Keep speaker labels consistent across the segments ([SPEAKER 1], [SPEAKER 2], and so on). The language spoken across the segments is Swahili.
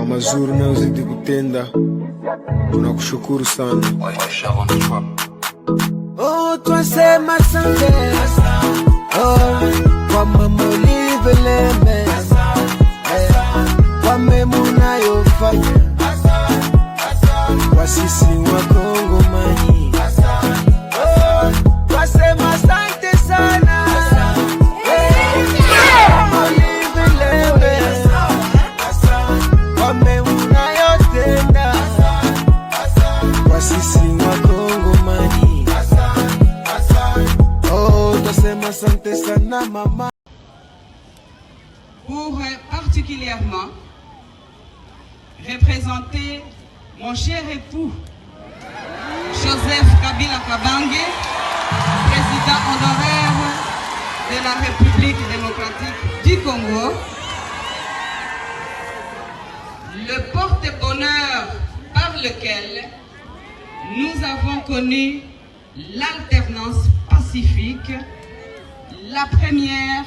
[SPEAKER 1] mazuri unayozidi kutenda, tunakushukuru sana.
[SPEAKER 2] Oh, twasema asante kwa mama Olive Lembe, kwa mema unayofanya kwa sisi wa Kongomani. Twasema asante sana mama Olive Lembe, kwa mema unayotenda kwa sisi wa Kongomani. Oh, twasema asante sana mama.
[SPEAKER 3] Pour particulièrement représenter mon cher époux, Joseph Kabila Kabange, président honoraire de la République démocratique du Congo, le porte-bonheur par lequel nous avons connu l'alternance pacifique, la première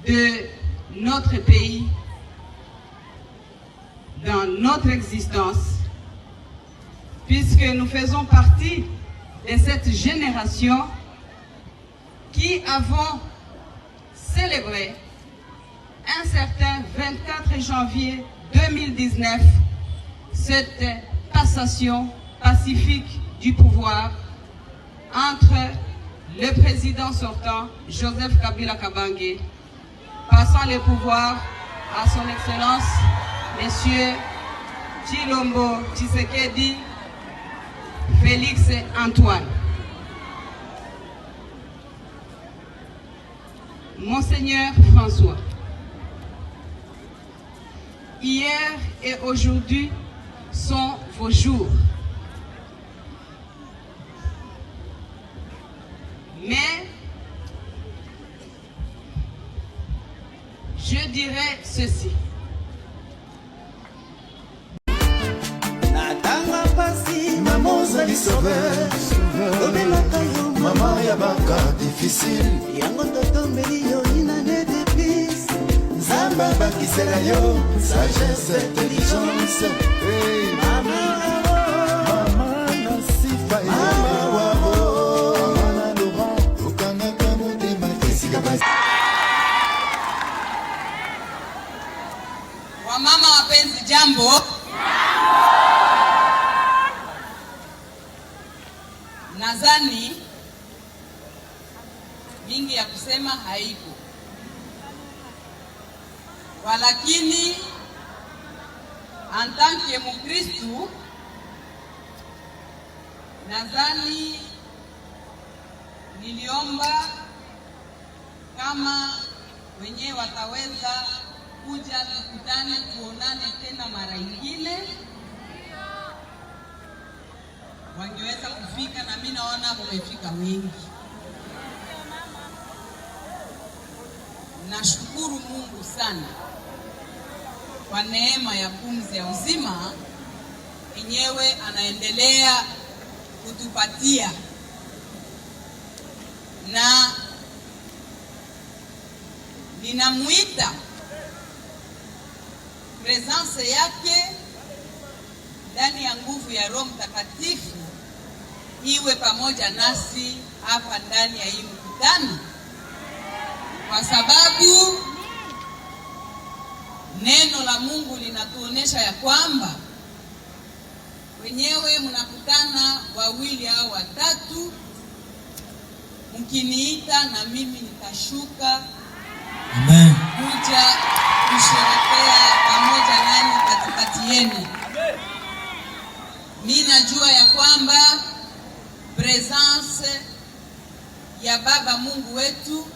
[SPEAKER 3] de notre pays dans notre existence, puisque nous faisons partie de cette génération qui avons célébré un certain 24 janvier 2019 cette passation pacifique du pouvoir entre le président sortant Joseph Kabila Kabange, passant le pouvoir à son excellence Monsieur Tshilombo Tshisekedi Félix Antoine. Monseigneur François, hier et aujourd'hui sont vos jours. Mais je dirais ceci.
[SPEAKER 2] Maman yabaka difficile
[SPEAKER 4] yango totombeli yo inane d'épice
[SPEAKER 2] Zamba bakisela yo sagesse intelligence
[SPEAKER 4] hey mama
[SPEAKER 2] nasifa mama wao mama Laurent ukanga kama tema kisika basi.
[SPEAKER 3] Wamama wapenzi, jambo. Nadhani mingi ya kusema haiko, walakini en tant que Mkristu nadhani niliomba kama wenyewe wataweza kuja tukutane, tuonane tena mara ingine, wangeweza kufika, na mimi naona wamefika wengi. Nashukuru Mungu sana kwa neema ya pumzi ya uzima yenyewe anaendelea kutupatia, na ninamuita presence yake ndani ya nguvu ya Roho Mtakatifu iwe pamoja nasi hapa ndani ya hii mkutano, kwa sababu neno la Mungu linatuonesha ya kwamba wenyewe mnakutana wawili au watatu, mkiniita na mimi nitashuka.
[SPEAKER 5] Amen.
[SPEAKER 3] Kuja kusherehekea pamoja nani katikati yenu. Mimi najua ya kwamba presence ya Baba Mungu wetu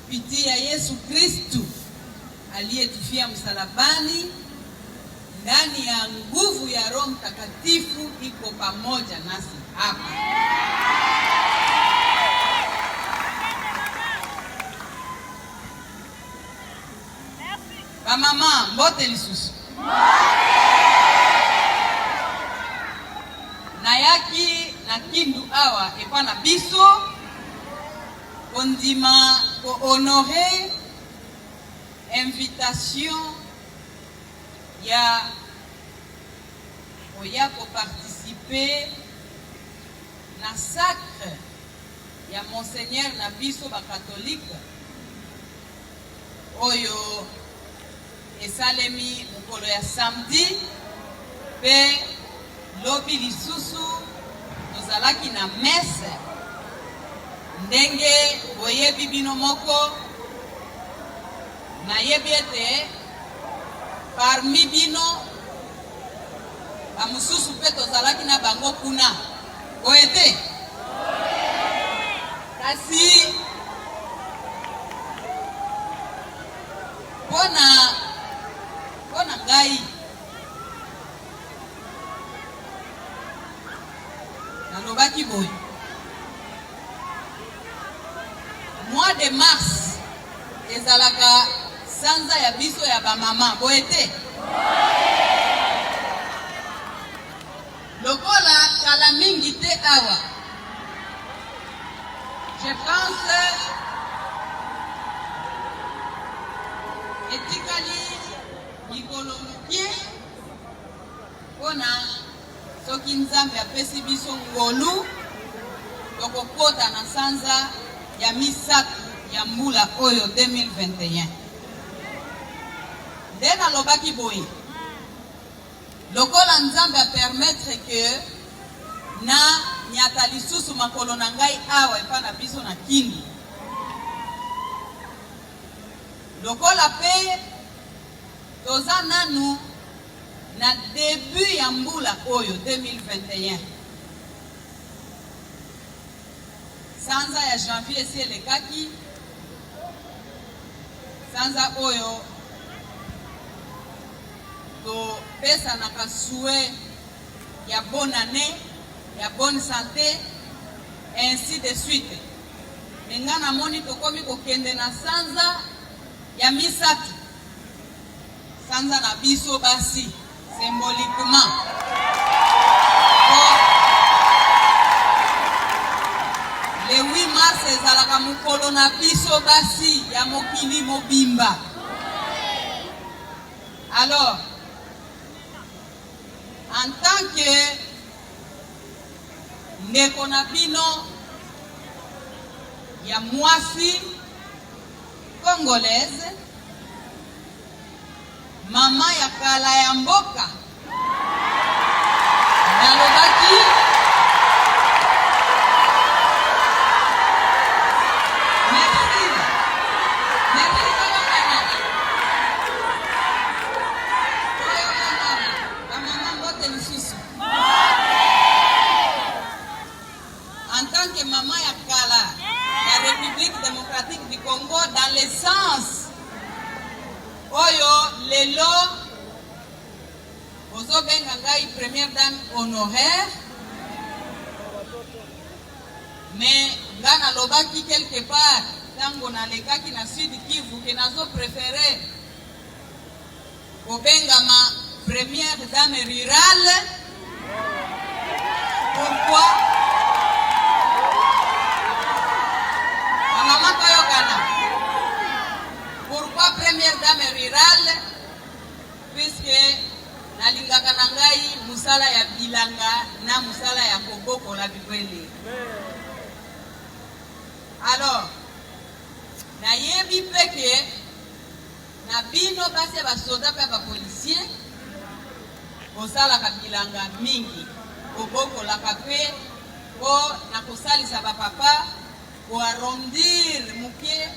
[SPEAKER 3] kupitia Yesu Kristu aliyetufia msalabani ndani ya nguvu ya Roho Mtakatifu iko pamoja nasi hapa. Bamama mbote lisusu na yaki na kindu awa epa na biso ondima ko honorer invitation ya oya ko participer na sacre ya Monseigneur na biso ba catholique oyo esalemi mokolo ya samedi pe lobi lisusu tozalaki na messe ndenge boyebi bino moko. Nayebi ete parmi bino bamususu pe tozalaki na bango kuna oete kasi pona ngai nalobaki boye mois de mars ezalaka sanza ya biso ya bamama boete lokola kala mingi te awa. Je pense etikali mikolo mokie mpona soki Nzambe apesi biso ngolu tokokota na sanza ya misato ya mbula oyo 2021. Nde nalobaki boye lokola Nzambe a permettre que na nyata lisusu makolo na ngai awa epa na biso na Kindu, lokola pe toza nanu na début ya mbula oyo 2021, sanza ya janvier esi elekaki, sanza oyo topesanaka souhait ya bonne année, ya bonne santé, ainsi de suite. Nengana moni tokomi kokende na sanza ya misatu. Sanza na biso basi symboliquement. Le 8 mars ezalaka mukolo na biso basi ya mokili mobimba. Alors, en tant que ndeko na bino ya mwasi congolaise, mama ya kala ya mboka, nalobaki en tant que maman ya kala la République démocratique du Congo, dans le sens oyo lelo ozobenga ngai première dame honoraire, mais nga nalobaki quelque part tango nalekaki na Sud Kivu ke nazo préféré kobengama première dame rurale. Pourquoi? Pourquoi première dame rurale? Puisque nalingaka na ngai musala ya bilanga na musala ya koboko la bibwele. Alors, na yebi peke na bino basi ba soda pe ba policier musala ka bilanga mingi koboko la kape ko na kosalisa ba papa pour arrondir mukie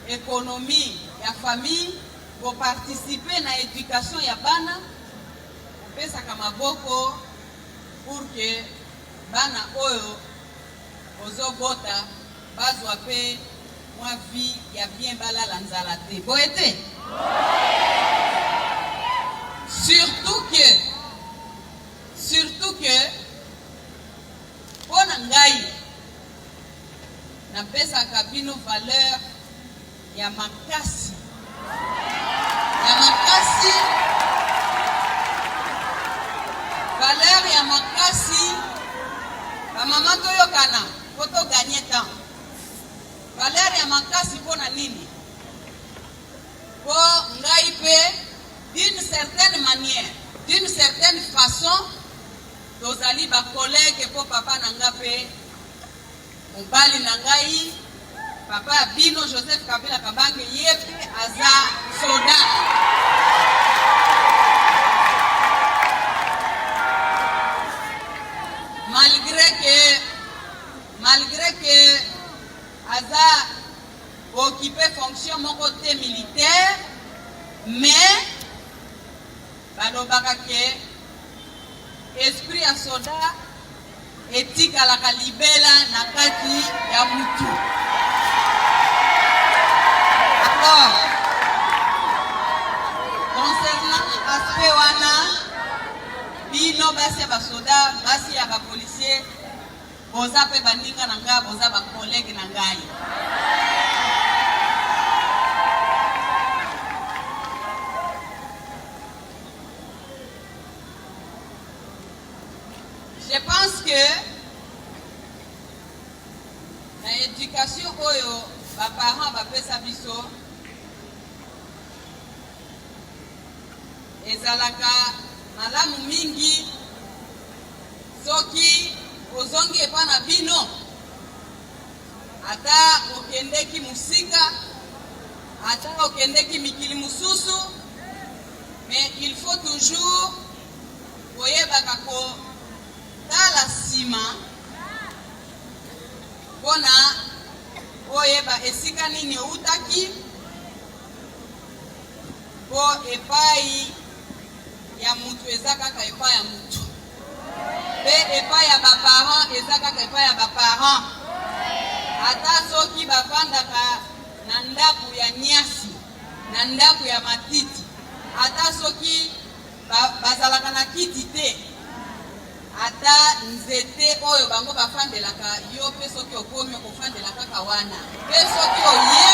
[SPEAKER 3] économie ya famille, pour participer na éducation ya bana, pesa kama boko pour que bana oyo ozobota bazwa pe mwa vie ya bien balala nzala te. Boete surtout que pona ngai na pesa kabino valeur ya makasi valeur ya makasi ba mama toyokana poto gagner temps. Valeur ya makasi pona nini? Po ngai pe d'une certaine manière, d'une certaine façon tozali ba collègue po papa nanga pe mobali nangai papa bino Joseph Kabila Kabange yepe aza soda. Malgré que aza occupé fonction mon côté militaire, mais balobaka ke esprit ya soda etika la kalibela na kati ya mutu. Alors, concernant aspect wana bino basi ba soda basi ya ba policier boza pe bandinga na nga boza ba collègue na ngai. Je pense que l'éducation oyo ba parents ba pesa biso ezalaka malamu mingi soki ozongi epa na bino ata okendeki musika ata okendeki mikili mususu, mais il faut toujours koyebaka ko tala sima pona oyeba esika nini outaki po epai ya mutu eza kaka epai ya mutu pe epai ya baparent eza kaka epai ya baparent. Ata soki bafandaka na ndaku ya nyasi na ndaku ya matiti, ata soki bazalaka na kiti te, ata ata nzete oyo bango bafandelaka yo pe soki okomi okofandela kaka wana pe soki oye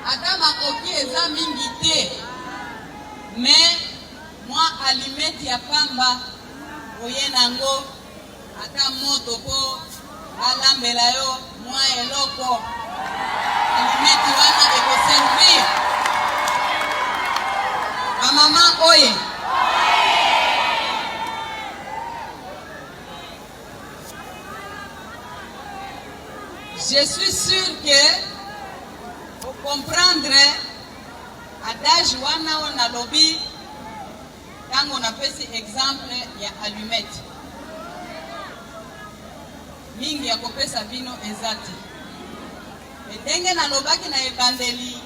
[SPEAKER 3] ata makoki eza mingi te me mwa alimeti ya pamba oye nango ata moto po alambela yo mwa eloko alimeti wana ekoservir bamama oye. Je suis sûr que vous comprendrez adage wana on a lobby quand on a fait exemple ya allumette mingi ya kopesa vino ezati ndenge na lobaki na ebandeli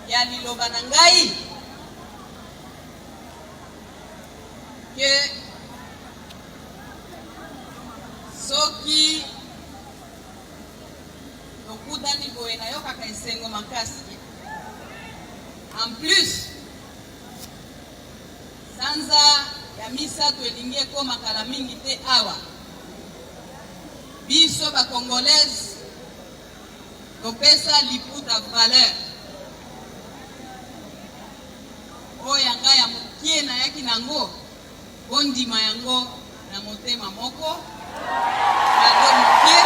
[SPEAKER 3] ya liloba na ngai ke soki okudani boye na yokaka esengo makasi en plus sanza ya misato elingi ekoma kala mingi te awa biso ba congolaise topesa liputa valeur oyo ngai ya mokie na yaki nango bondima yango na motema moko ado mokie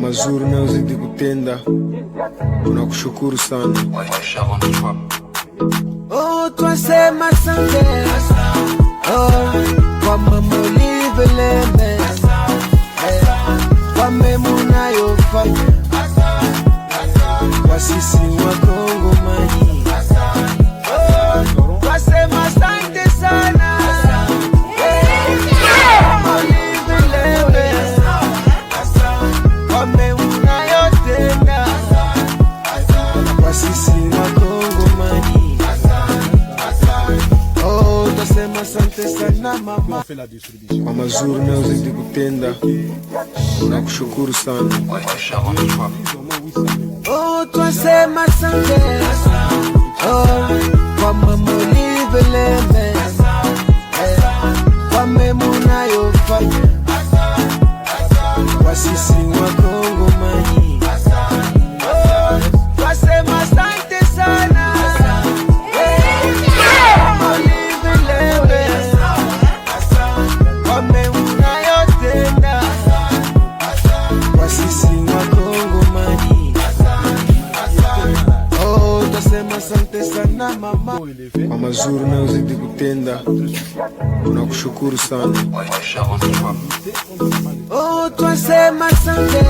[SPEAKER 1] mazuri unayozidi kutenda, tunakushukuru sana.
[SPEAKER 4] Oh, twasema asante kwa mama ulivyoleme, kwa mema unayofanya kwa sisi Wakongomani. Twasema asante sana kwa mema unayotenda kwa sisi Wakongomani. Oh, twasema asante sana mama
[SPEAKER 1] kwa mazuri unayozidi kutenda, tunakushukuru sana.
[SPEAKER 4] Oh, twasema asante kwa mama ulivyoleme, kwa mema unayofanya kwa sisi Wakongomani. Twasema asante sana ulivyoleme, kwa mema unayotenda kwa sisi Wakongomani. Oh, twasema asante sana mama
[SPEAKER 1] kwa mazuri unayozidi kutenda, tunakushukuru sana.
[SPEAKER 4] Oh, twasema asante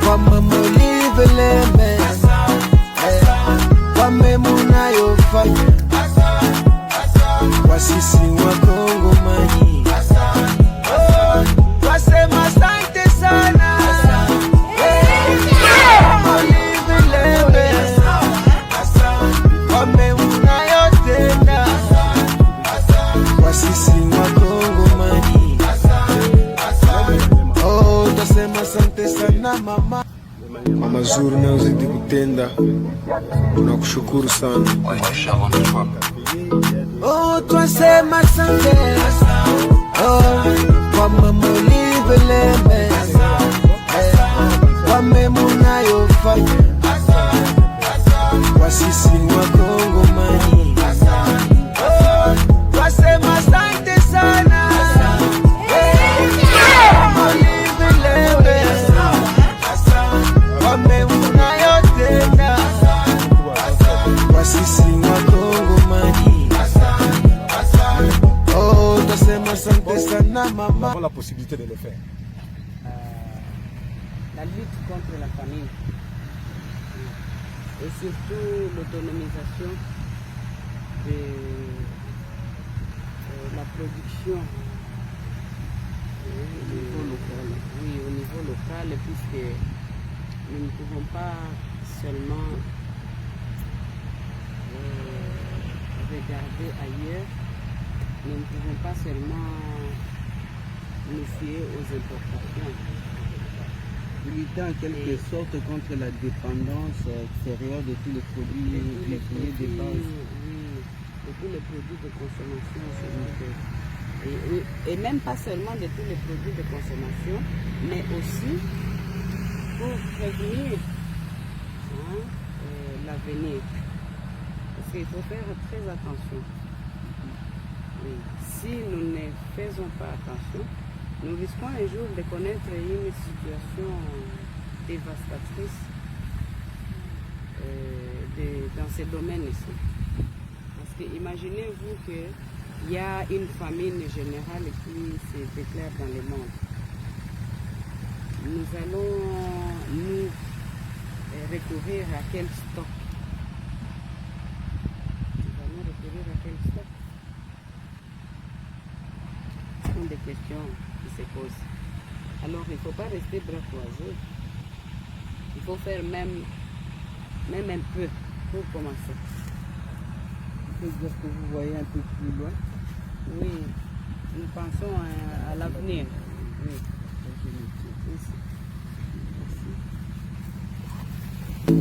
[SPEAKER 4] kwa mama ulivyoleme,
[SPEAKER 1] mazuri unayozidi kutenda, tunakushukuru sana.
[SPEAKER 4] Oh, twasema asante kwa mama Olive, kwa mema unayofanya kwa sisi Wakongomani. Twasema asante sana Olive, kwa mema unayotenda kwa sisi Wakongomani. Oh, twasema asante sana mama.
[SPEAKER 5] La possibilité de le faire.
[SPEAKER 6] La lutte contre la famine et surtout l'autonomisation de la production au niveau local. Oui, au niveau local, puisque nous ne pouvons pas seulement regarder ailleurs, nous ne pouvons pas seulement nous fier aux importations.
[SPEAKER 7] Lutter en quelque sorte contre la dépendance extérieure de tous les produits vivriers de base.
[SPEAKER 6] Oui, de tous les produits de consommation. Et même pas seulement de tous les produits de consommation, mais aussi pour prévenir l'avenir. Parce qu'il faut faire très attention. Oui. Si nous ne faisons pas attention, nous risquons un jour de connaître une situation dévastatrice dans ces domaines ici. Parce que imaginez-vous qu'il y a une famine générale qui se déclare dans le monde. Nous allons recourir à quel stock? Nous allons recourir à quel stock? Ce sont des questions qui se posent. Alors il ne faut pas rester bras croisés. Il faut faire même un peu pour commencer.
[SPEAKER 7] C'est-à-dire que vous voyez un peu plus loin.
[SPEAKER 6] Oui, nous pensons à l'avenir. Oui.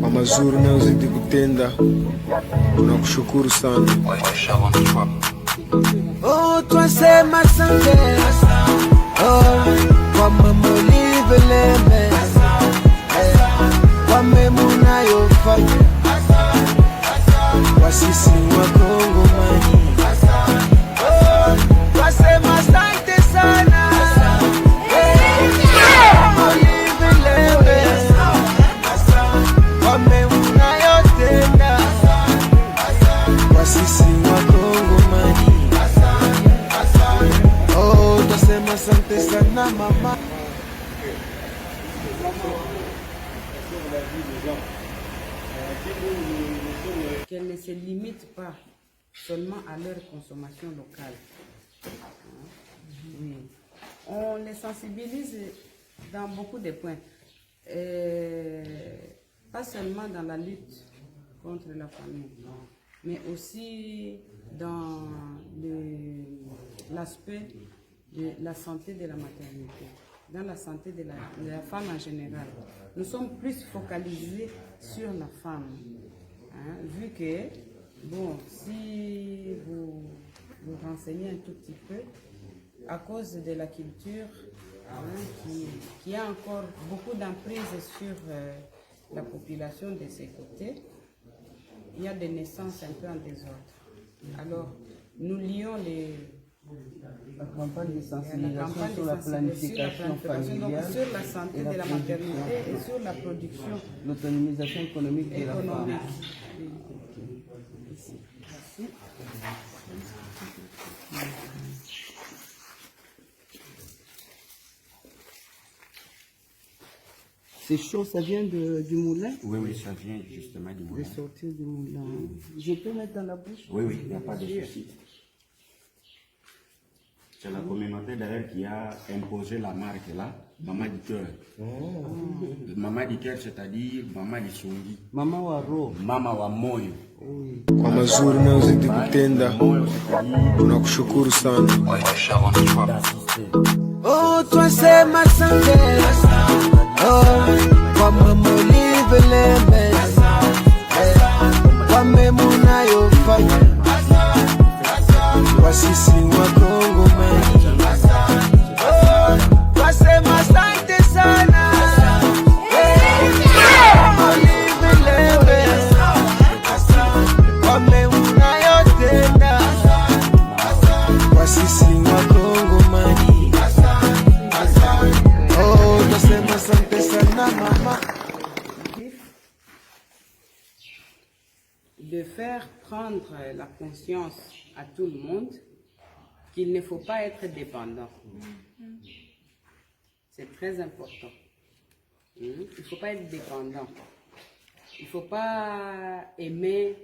[SPEAKER 1] Kwa mazuri unayozidi kutenda, tunakushukuru sana.
[SPEAKER 4] Oh, twasema asante kwa mama Olive, kwa mema unayofanya kwa sisi Wakongomani. Twasema asante sana Olive, kwa mema unayotenda kwa sisi Wakongomani. Oh, twasema asante sana mama.
[SPEAKER 6] Qu'elles ne se limitent pas seulement à leur consommation locale. Oui. On les sensibilise dans beaucoup de points. Pas seulement dans la lutte contre la famine, mais aussi dans l'aspect de la santé de la maternité, dans la santé de la femme en général. Nous sommes plus focalisés sur la femme, vu que, bon, si vous vous renseignez un tout petit peu, à cause de la culture qui a encore beaucoup d'emprise sur la population de ces côtés, il y a des naissances un peu en désordre. Alors, nous lions
[SPEAKER 7] la campagne de sensibilisation sur la planification familiale,
[SPEAKER 6] donc sur la santé de la maternité et sur la production,
[SPEAKER 7] l'autonomisation économique de la femme. C'est chaud, ça vient du moulin?
[SPEAKER 8] Oui, oui, ça vient justement du moulin.
[SPEAKER 7] De sortir du moulin. Je peux mettre dans la bouche?
[SPEAKER 8] Oui, oui, il n'y a pas de souci. C'est la communauté d'ailleurs qui a imposé la marque là, Maman du cœur. Maman du cœur, c'est-à-dire Maman du Songi.
[SPEAKER 7] Mama wa roho.
[SPEAKER 8] Mama wa moyo.
[SPEAKER 1] Kwa mazuri unayozidi kutenda, tunakushukuru sana.
[SPEAKER 4] Oh, twasema asante kwa mama Olive. mulivele kwa memuna yofanya kwa sisi wa Kongo mani. Twasema asante sana mulivele kwa memuna yotenda kwa sisi wa Kongo mani. Oh, twasema asante sana mama.
[SPEAKER 6] De faire prendre la conscience à tout le monde qu'il ne faut pas être dépendant. C'est très important. Il ne faut pas être dépendant. Il ne faut pas aimer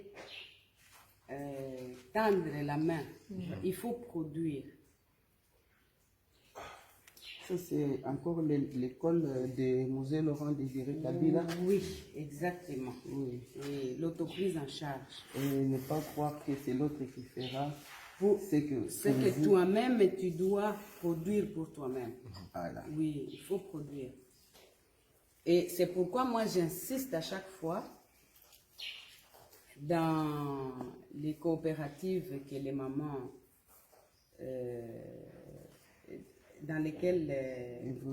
[SPEAKER 6] tendre la main. Il faut produire.
[SPEAKER 7] Ça, c'est encore l'école de Mosée Laurent Désiré Kabila.
[SPEAKER 6] Oui, exactement.
[SPEAKER 7] Oui.
[SPEAKER 6] Et l'autoprise en charge.
[SPEAKER 7] Et ne pas croire que c'est l'autre qui fera. C'est que
[SPEAKER 6] Toi-même, tu dois produire pour toi-même.
[SPEAKER 7] Voilà.
[SPEAKER 6] Oui, il faut produire. Et c'est pourquoi moi j'insiste à chaque fois dans les coopératives que les mamans, dans lesquelles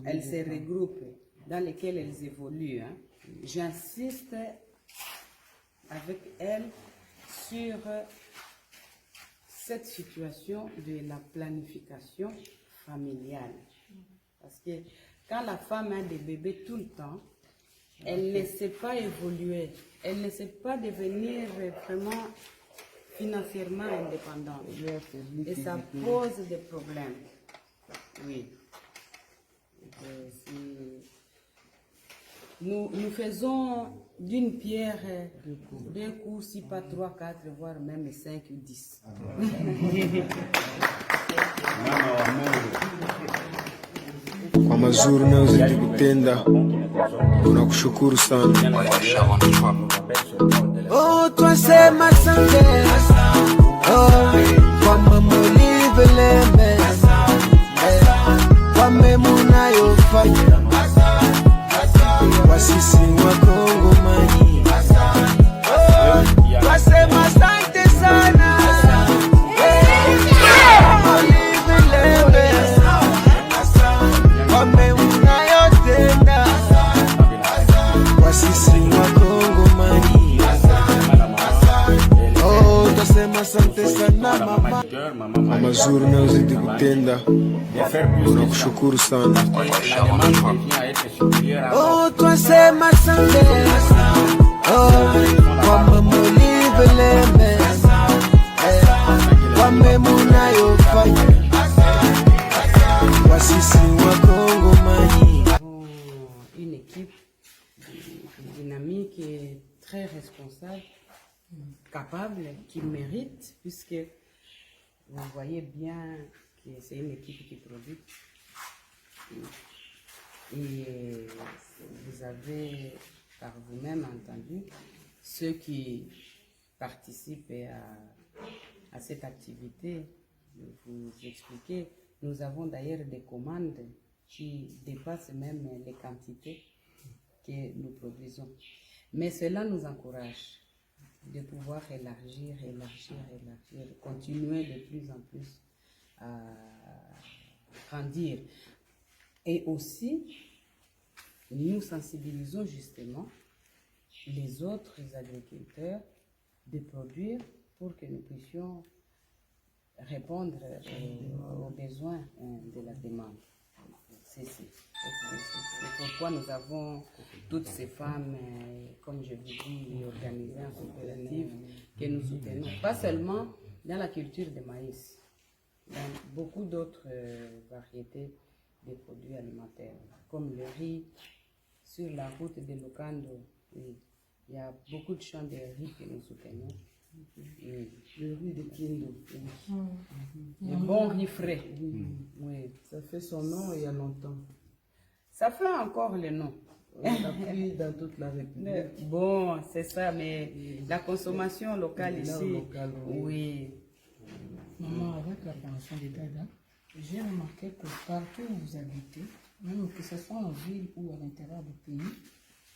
[SPEAKER 6] elles se regroupent, dans lesquelles elles évoluent. Hein. J'insiste avec elles sur cette situation de la planification familiale. Parce que quand la femme a des bébés tout le temps, elle ne sait pas évoluer, elle ne sait pas devenir vraiment financièrement indépendante. Et ça pose des problèmes. Oui. Nous faisons d'une pierre deux coups, si pas 3, 4, voire même 5 ou 10.
[SPEAKER 1] Kwa mazuri unayozidi kutenda, tunakushukuru sana.
[SPEAKER 4] Oh, twasema asante kwa mulivele kwa memuna yofanya kwa sisi wa Kongo mani. Twasema asante sana mulivele kwa memuna yotenda kwa sisi wa Kongo mani. Oh, twasema asante sana mama.
[SPEAKER 1] Kwa mazuri unayozidi kutenda, tunakushukuru sana.
[SPEAKER 4] Oh, twasema asante kwa mulivele kwa memuna yofanya kwa sisi wa Kongo mani.
[SPEAKER 6] Une équipe dynamique et très responsable, capable, qui mérite, puisque vous voyez bien que c'est une équipe qui produit. Et vous avez par vous-même entendu ceux qui participent à cette activité. Vous expliquer, nous avons d'ailleurs des commandes qui dépassent même les quantités que nous produisons. Mais cela nous encourage de pouvoir élargir, continuer de plus en plus à grandir. Et aussi, nous sensibilisons justement les autres agriculteurs de produire pour que nous puissions répondre aux besoins de la demande. C'est pourquoi nous avons toutes ces femmes, comme je vous dis, organisées en coopérative, que nous soutenons. Pas seulement dans la culture de maïs, dans beaucoup d'autres variétés de produits alimentaires, comme le riz, sur la route de Lukando. Oui. Il y a beaucoup de champs de riz que nous soutenons. Oui. Le riz de Kindu. Oui. Le bon riz frais. Oui.
[SPEAKER 7] Ça fait son nom il y a longtemps.
[SPEAKER 6] Ça fait encore le nom.
[SPEAKER 7] Depuis dans toute la République.
[SPEAKER 6] Bon, c'est ça, mais la consommation locale ici, oui.
[SPEAKER 5] Maman, avec la formation des Dada, j'ai remarqué que partout où vous habitez, même que ce soit en ville ou à l'intérieur du pays,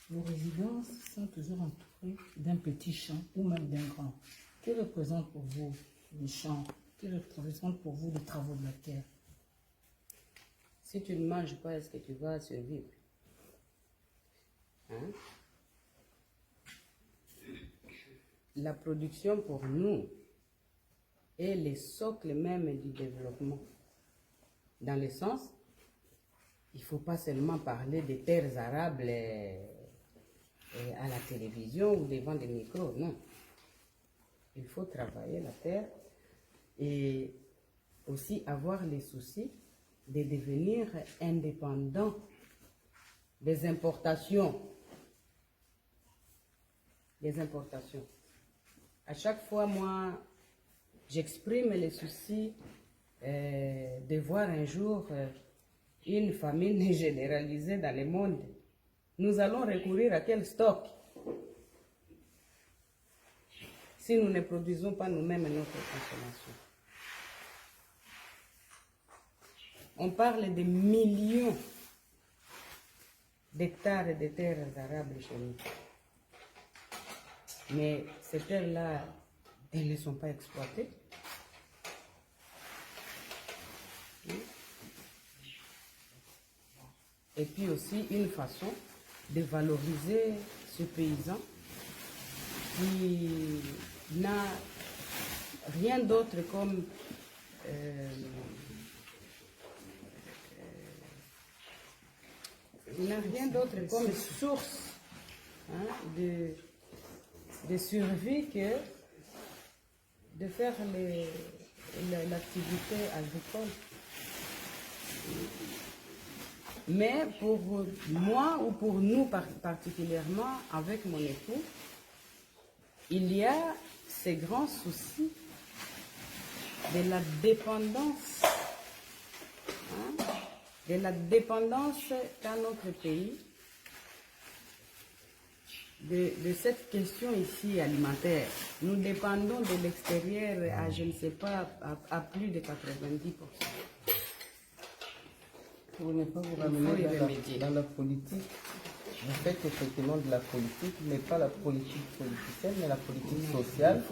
[SPEAKER 5] Vos résidences sont toujours entourées d'un petit champ ou même d'un grand. Que représente pour vous le champ? Que représente pour vous les travaux de la terre?
[SPEAKER 6] Si tu ne manges pas, est-ce que tu vas survivre? Hein? La production pour nous est le socle même du développement. Dans le sens, il ne faut pas seulement parler des terres arables à la télévision ou devant des micros, non. Il faut travailler la terre et aussi avoir les soucis de devenir indépendant des importations. Des importations. À chaque fois, moi, j'exprime les soucis de voir un jour une famine généralisée dans le monde. Nous allons recourir à quel stock si nous ne produisons pas nous-mêmes notre consommation? On parle de millions d'hectares de terres arables chez nous. Mais ces terres-là, elles ne sont pas exploitées. Et puis aussi une façon de valoriser ce paysan qui n'a rien d'autre comme source, hein, de survie que de faire l'activité agricole. Mais pour moi ou pour nous particulièrement, avec mon époux, il y a ces grands soucis de la dépendance, hein, de la dépendance dans notre pays, de cette question ici alimentaire. Nous dépendons de l'extérieur à, je ne sais pas, à plus de 90%.
[SPEAKER 7] Pour ne pas vous ramener dans la politique, vous faites effectivement de la politique, mais pas la politique politicienne, mais la politique sociale.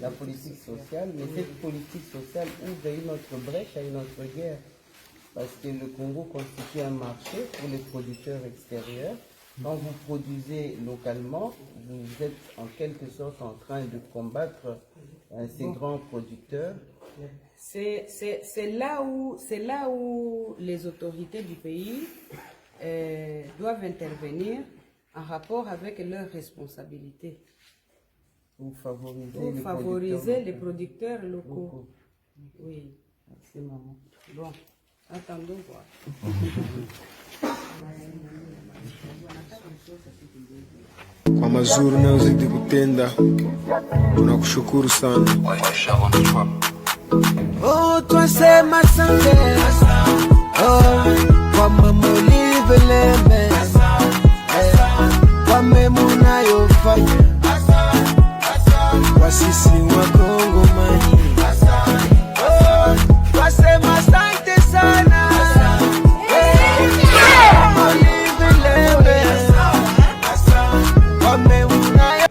[SPEAKER 7] La politique sociale, mais cette politique sociale ouvre une autre brèche à une autre guerre. Parce que le Congo constitue un marché pour les producteurs extérieurs. Quand vous produisez localement, vous êtes en quelque sorte en train de combattre ces grands producteurs.
[SPEAKER 6] C'est là où les autorités du pays doivent intervenir en rapport avec leurs responsabilités.
[SPEAKER 7] Pour favoriser,
[SPEAKER 6] les producteurs locaux. Oui.
[SPEAKER 7] Merci maman.
[SPEAKER 6] Bon, attendons voir.
[SPEAKER 1] Kwa mazuri unayozidi kutenda, tunakushukuru sana.
[SPEAKER 4] Oh, twasema asante, oh, kwa mama ulivyoleme, kwa mema unayofanya kwa sisi Wakongomani. Oh, twasema asante sana, mama ulivyoleme, kwa mema unayofanya.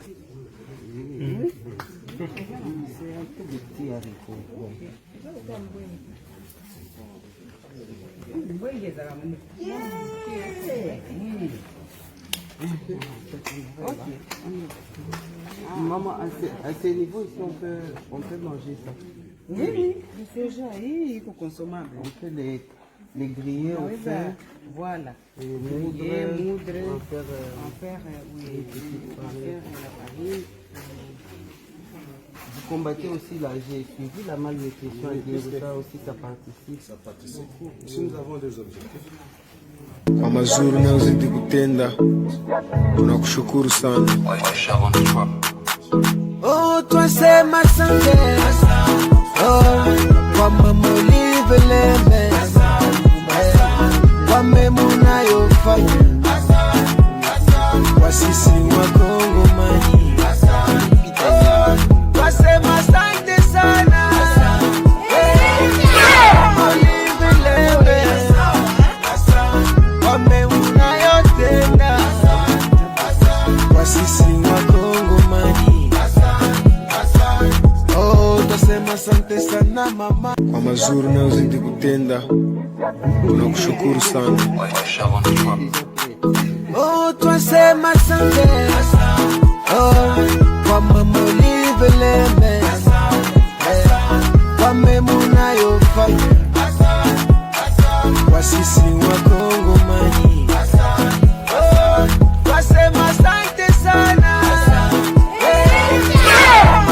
[SPEAKER 7] Maman, à ce niveau ici, on peut manger ça.
[SPEAKER 6] Oui, le soja, il faut consommer.
[SPEAKER 7] On peut les griller au feu.
[SPEAKER 6] Voilà.
[SPEAKER 7] Et
[SPEAKER 6] moudre,
[SPEAKER 7] en faire
[SPEAKER 6] la farine.
[SPEAKER 7] Vous combattez aussi la j'ai suivi la malnutrition et ça aussi ça participe.
[SPEAKER 9] Ça participe. Si nous avons des objectifs.
[SPEAKER 1] Kwa mazuri unayozidi kutenda, tunakushukuru sana.
[SPEAKER 4] Oh, twasema asante, oh, kwa mama ulivyoleme, kwa mema unayofanya kwa sisi Wakongomani. Twasema asante sana, mama ulivyoleme, kwa mema unayotenda asante sana mama
[SPEAKER 1] kwa mazuri unayozidi kutenda, tunakushukuru sana.
[SPEAKER 4] Oh, twasema asante oh, kwa mama Oliveleme kwa mema unayofanya kwa sisi wa Kongomani. Oh, twasema asante sana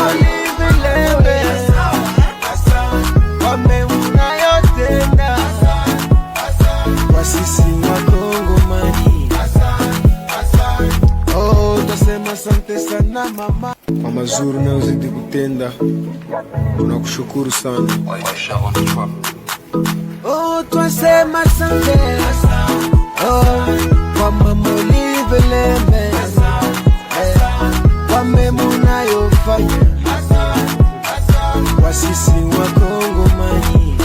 [SPEAKER 4] Oliveleme kwa mema unayotenda kwa sisi wa Kongomani. Oh, twasema asante sana mama
[SPEAKER 1] Kwa mazuri unayozidi kutenda, tunakushukuru sana.
[SPEAKER 4] oh, twasema asante oh, kwa mama Oliveleme kwa mema unayofanya kwa sisi wa Kongomani.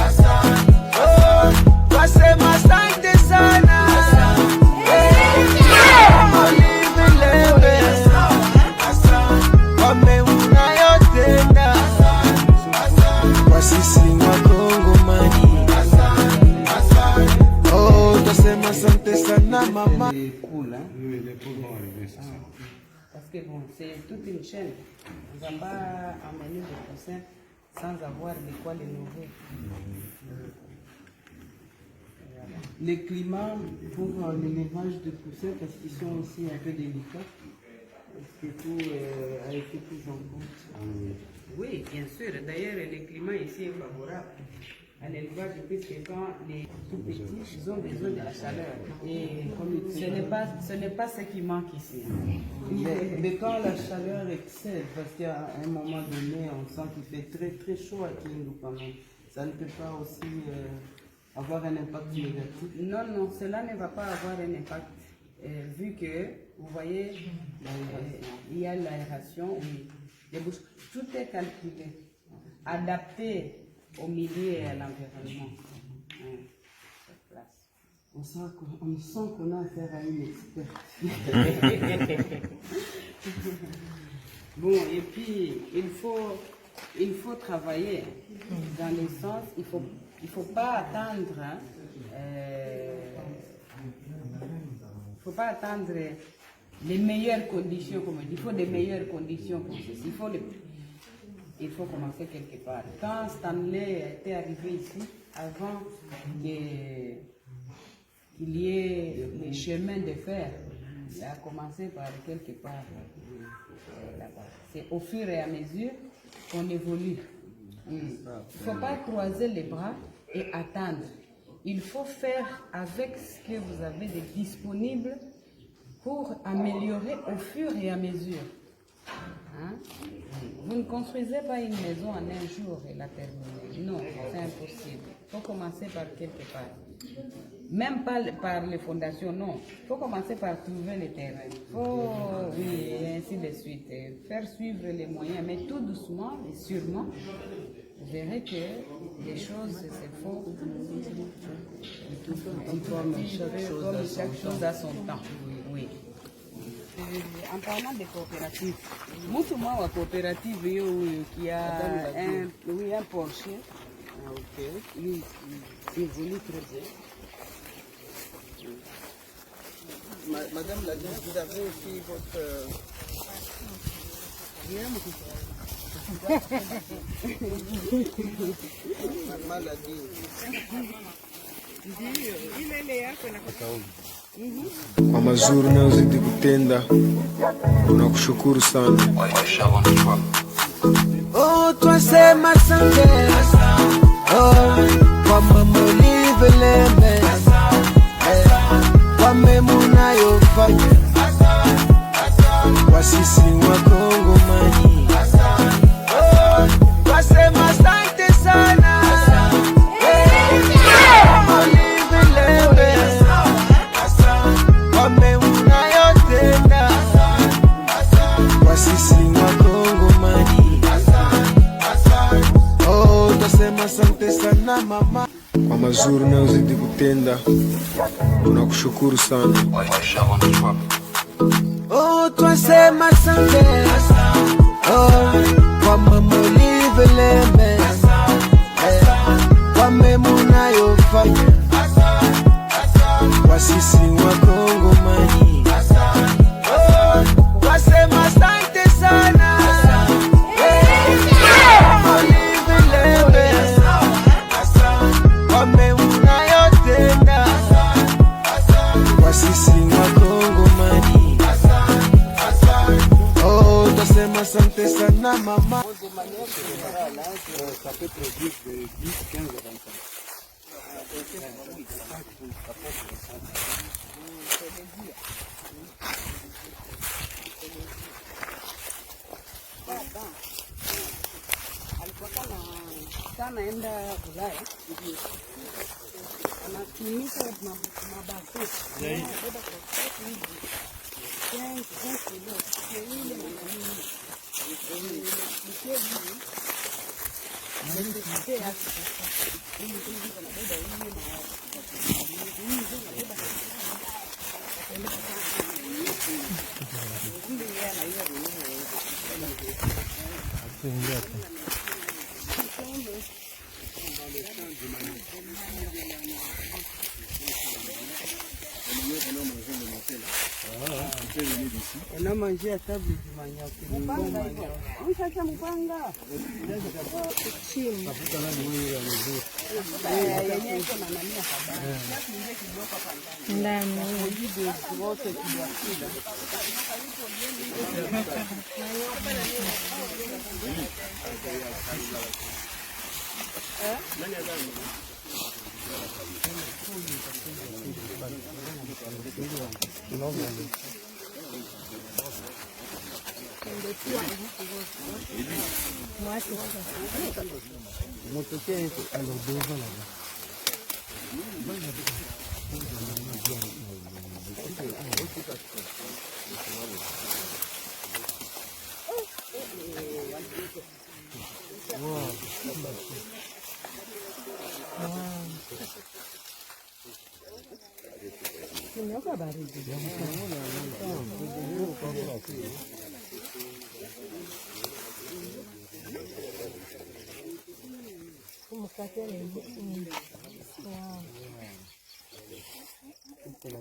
[SPEAKER 4] Oh, twasema asante sana Oliveleme kwa mema unayotenda kwa sisi wa Kongomani. Oh, twasema asante sana mama.
[SPEAKER 6] Les poules, hein?
[SPEAKER 9] Oui, les poules vont arriver, c'est ça.
[SPEAKER 6] Parce que bon, c'est toute une chaîne. On ne va pas amener des poussins sans avoir de quoi les nourrir. Les climats pour l'élevage de poussins, parce qu'ils sont aussi un peu délicats, parce que tout a été pris en compte. Oui, bien sûr. D'ailleurs, le climat ici est favorable à l'élevage, puisque quand les tout petits, ils ont besoin de la chaleur. Et ce n'est pas ce qui manque ici. Mais quand la chaleur excède, parce qu'à un moment donné, on sent qu'il fait très très chaud à Kindu quand même, ça ne peut pas aussi avoir un impact négatif. Non, non, cela ne va pas avoir un impact. Vu que, vous voyez, il y a l'aération, oui. Tout est calculé, adapté au milieu et à l'environnement. On sent qu'on a affaire à une experte. Bon, et puis, il faut travailler dans le sens, il faut pas attendre, faut pas attendre les meilleures conditions, comme il faut des meilleures conditions pour ceci. Il faut commencer quelque part. Quand Stanley était arrivé ici, avant qu'il y ait les chemins de fer, il a commencé par quelque part là-bas. C'est au fur et à mesure qu'on évolue. Il ne faut pas croiser les bras et attendre. Il faut faire avec ce que vous avez de disponible pour améliorer au fur et à mesure. Hein? Vous ne construisez pas une maison en un jour et la terminer. Non, c'est impossible. Il faut commencer par quelque part. Même pas par les fondations, non. Il faut commencer par trouver le terrain. Il faut, oui, et ainsi de suite. Faire suivre les moyens, mais tout doucement et sûrement. Vous verrez que les choses se font comme chaque chose à son temps. Oui. En parlant de coopératives, moi ma coopérative qui a un Porsche, il évolue très bien.
[SPEAKER 7] Madame la ministre, vous avez aussi votre... maladie.
[SPEAKER 1] Kwa mazuri unayozidi kutenda, tunakushukuru sana.
[SPEAKER 4] oh, twasema asante oh, kwa mama Oliveleme kwa mema unayofanya kwa sisi wa Kongomani. Oh, twasema asante sana Oliveleme kwa mema unayotenda kwa sisi wa Kongomani. Oh, twasema asante sana mama
[SPEAKER 1] Kwa mazuri unayozidi kutenda, tunakushukuru sana.
[SPEAKER 4] oh, twasema asante oh, kwa mama Oliveleme asante sana mama.
[SPEAKER 9] Ça peut produire de 10, 15 à 20 ans.
[SPEAKER 6] Sana enda Ulaya anatumika mabato
[SPEAKER 7] On a mangé à table du manioc.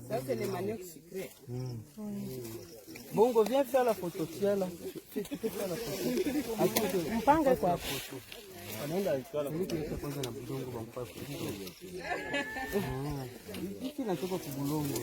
[SPEAKER 6] Ça, c'est les maniocs sucrés.
[SPEAKER 7] Bongo, viens faire la photo. Tiens là. Tu peux faire la photo.
[SPEAKER 5] Mpanga kwa
[SPEAKER 7] Kwanza na budongo wa mpaka. Hiki natoka kubulongo.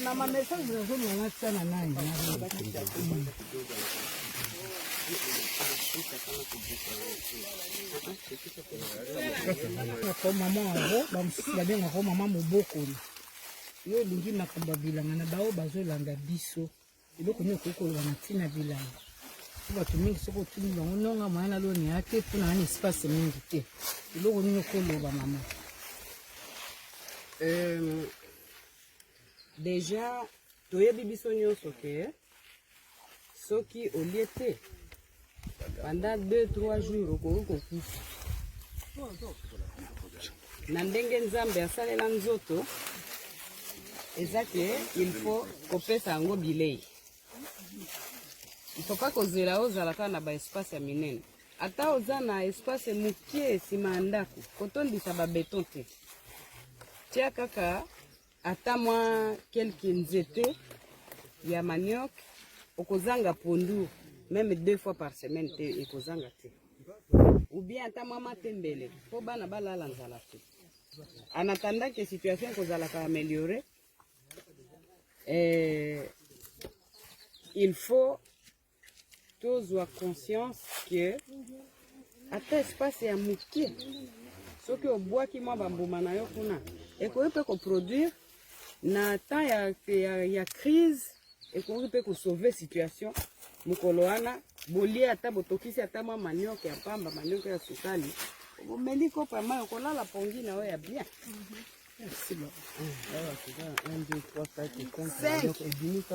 [SPEAKER 5] Mama message ndio sana nani. Kwa mama wao bamsika benga kwa mama moboko. Yo lingi makamba bilanga na bao bazolanda biso. Eloko nyo koko wana tina bilanga. Bato mingi soko tuni bango nonga mwana lo ni ate puna ani espace mingi te. Eloko nyo koloba mama.
[SPEAKER 6] Déjà, toyebi biso nyonso ke soki olie te pendant 2-3 jours okoki kokufa. Na ndenge Nzambe asalela nzoto eza ke il faut kopesa yango bilei. Il faut pas kozela ozala kaka na baespace ya minene. Ata oza na espace mokie nsima ya ndako kotondisa babeton te. Tia kaka ata mwa quelques nzete ya manioc okozanga pondu même 2 fois par semaine te ekozanga te. Ou bien ata mwa matembele po bana balala nzala te. En attendant que situation kozalaka améliorer, il faut tozwa conscience que ata espace ya mokie soki obwaki mwa bambuma na yo kuna ekoki mpe koproduire na temps ya crise ekoki mpe kosauve situation mokolo wana bolie ata botokisi ata mwa manioke ya pamba manioke ya sukali bomeli kopa mai okolala pongi na yo ya bien. Merci beaucoup.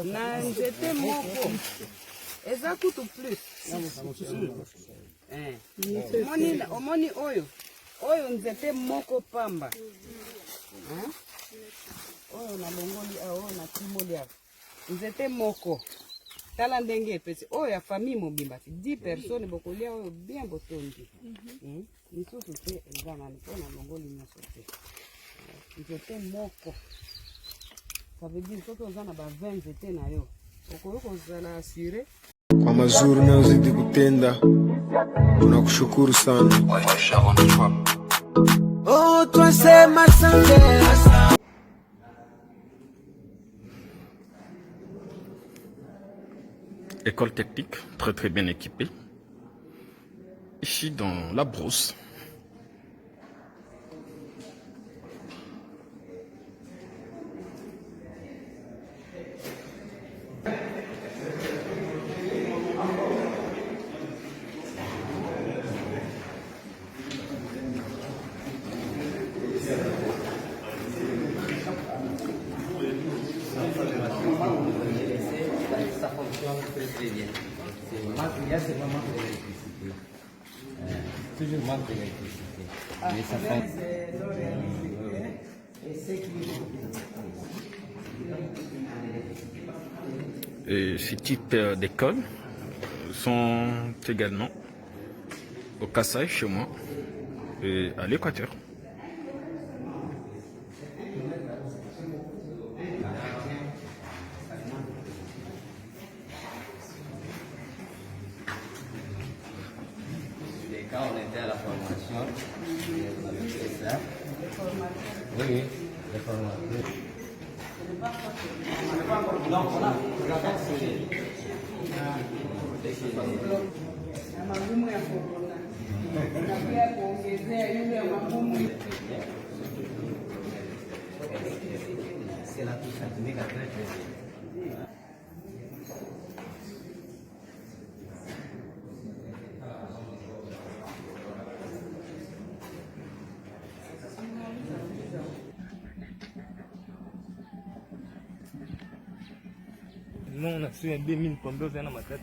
[SPEAKER 6] Na nzete moko eza kutu plus omoni oyo oyo nzete moko pamba oyo na longoli oyo na timoli awa nzete moko tala ndenge epesi oyo ya famille mobimba 10 personnes bokolia oyo bien botondi misusu te eza nani mpo na longoli nyonso te nzete moko ça veut dire soki oza na ba 20 nzete na yo okoki kozala assuré
[SPEAKER 1] kwa mazuri unayozidi kutenda, tunakushukuru sana.
[SPEAKER 4] Oh, twasema asante.
[SPEAKER 10] École technique, très très bien équipée. Ici dans la brousse.
[SPEAKER 7] Ça fonctionne très bien. C'est manque, il y a seulement manque d'électricité. Toujours manque d'électricité. Mais ça fait.
[SPEAKER 10] Et ces types d'écoles sont également au Kassai chez moi et à l'Équateur.
[SPEAKER 7] Quand on était à la formation, on avait fait ça. Oui, les formations. Donc, on a c'est la touche atomique à très très.
[SPEAKER 9] Non, on a su un 2000 combien dans ma tête.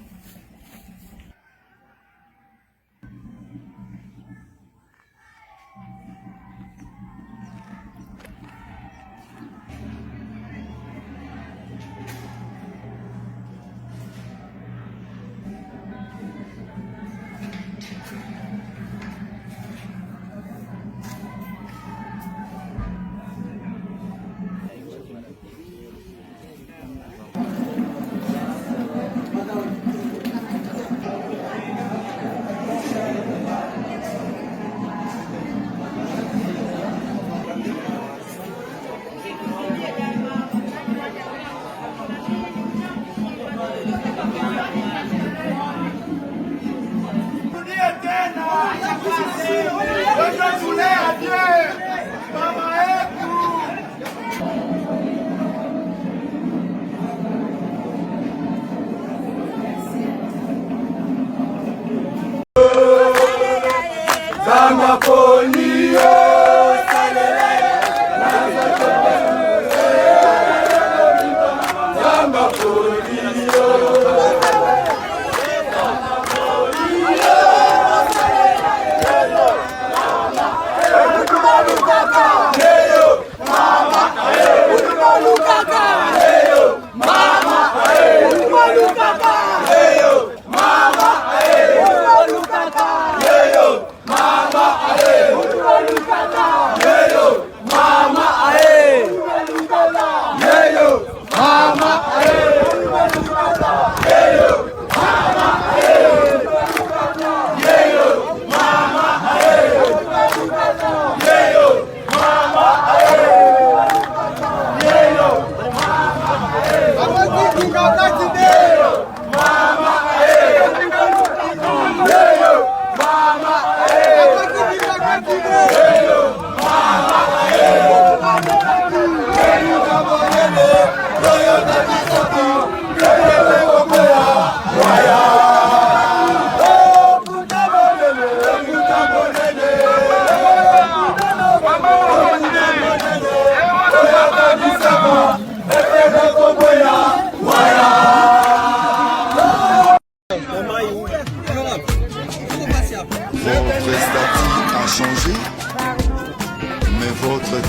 [SPEAKER 2] Votre statut a changé.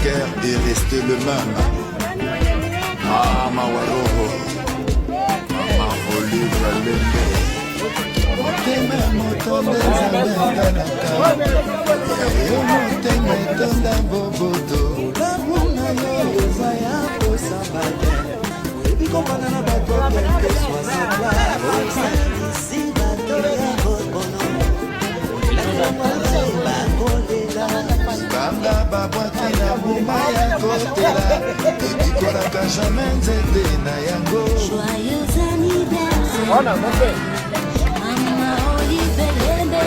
[SPEAKER 2] cœur est resté le même. Mama waroho, mama oliva lembe. Motema motonda ezambenganaka. Yo motema etonda boboto. Lamuna yo eza ya kosambate. Bikopana na bato quelque soit sa place. Ici bato ya bobono. Banga babwaki na buma ya kotela ebikolaka jamais nzete na yango. Joyeux anniversaire Mama Olive Lembe.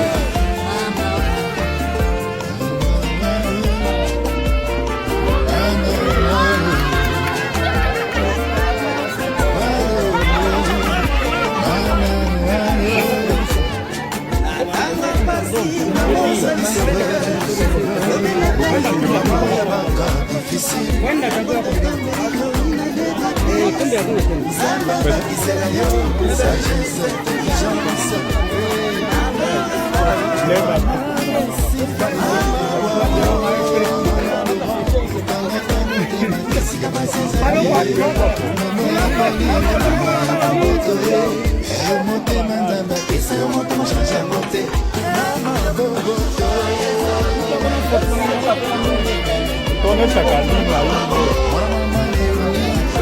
[SPEAKER 9] Con esta canina,